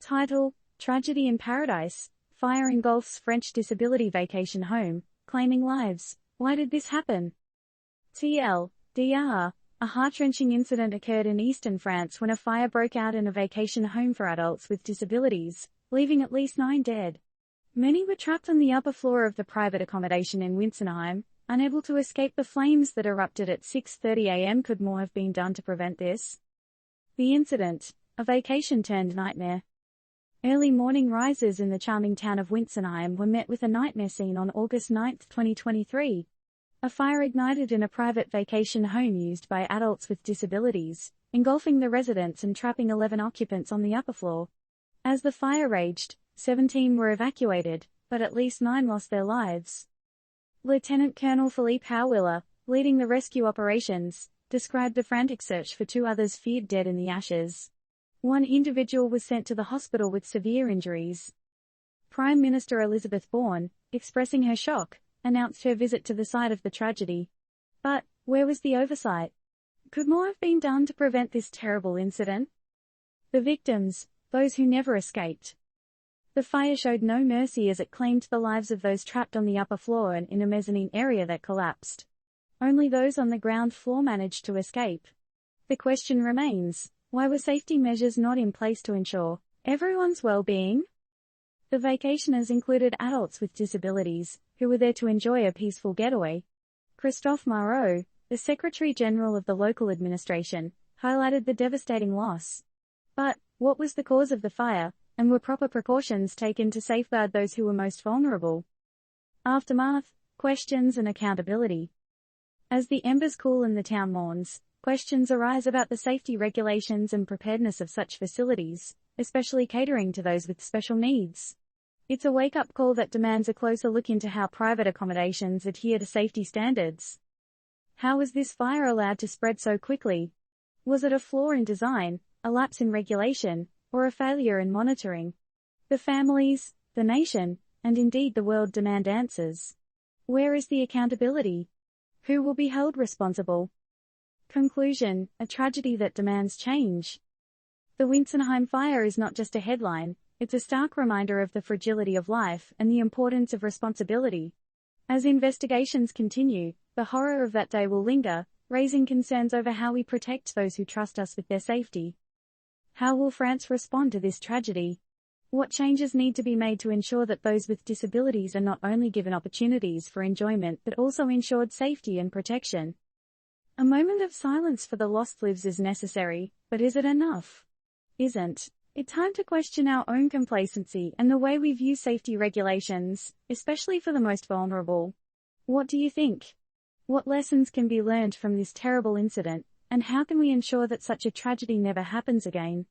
Title: Tragedy in Paradise. Fire engulfs French disability vacation home, claiming lives. Why did this happen? TLDR. A heart-wrenching incident occurred in eastern France when a fire broke out in a vacation home for adults with disabilities, leaving at least 9 dead. Many were trapped on the upper floor of the private accommodation in Winsenheim, unable to escape the flames that erupted at 6:30 a.m. Could more have been done to prevent this? The incident, a vacation turned nightmare. Early morning risers in the charming town of Winsenheim were met with a nightmare scene on August 9, 2023. A fire ignited in a private vacation home used by adults with disabilities, engulfing the residents and trapping 11 occupants on the upper floor. As the fire raged, 17 were evacuated, but at least 9 lost their lives. Lieutenant Colonel Philippe Hauwiller, leading the rescue operations, described the frantic search for 2 others feared dead in the ashes. 1 individual was sent to the hospital with severe injuries. Prime Minister Elizabeth Bourne, expressing her shock, announced her visit to the site of the tragedy. But, where was the oversight? Could more have been done to prevent this terrible incident? The victims, those who never escaped. The fire showed no mercy as it claimed the lives of those trapped on the upper floor and in a mezzanine area that collapsed. Only those on the ground floor managed to escape. The question remains, why were safety measures not in place to ensure everyone's well-being? The vacationers included adults with disabilities, who were there to enjoy a peaceful getaway. Christophe Marot, the Secretary-General of the local administration, highlighted the devastating loss. But, what was the cause of the fire, and were proper precautions taken to safeguard those who were most vulnerable? Aftermath, questions and accountability. As the embers cool and the town mourns, questions arise about the safety regulations and preparedness of such facilities, especially catering to those with special needs. It's a wake-up call that demands a closer look into how private accommodations adhere to safety standards. How was this fire allowed to spread so quickly? Was it a flaw in design, a lapse in regulation, or a failure in monitoring? The families, the nation, and indeed the world demand answers. Where is the accountability? Who will be held responsible? Conclusion: a tragedy that demands change. The Winsenheim fire is not just a headline, it's a stark reminder of the fragility of life and the importance of responsibility. As investigations continue, the horror of that day will linger, raising concerns over how we protect those who trust us with their safety. How will France respond to this tragedy? What changes need to be made to ensure that those with disabilities are not only given opportunities for enjoyment but also ensured safety and protection? A moment of silence for the lost lives is necessary, but is it enough? Isn't it time to question our own complacency and the way we view safety regulations, especially for the most vulnerable? What do you think? What lessons can be learned from this terrible incident, and how can we ensure that such a tragedy never happens again?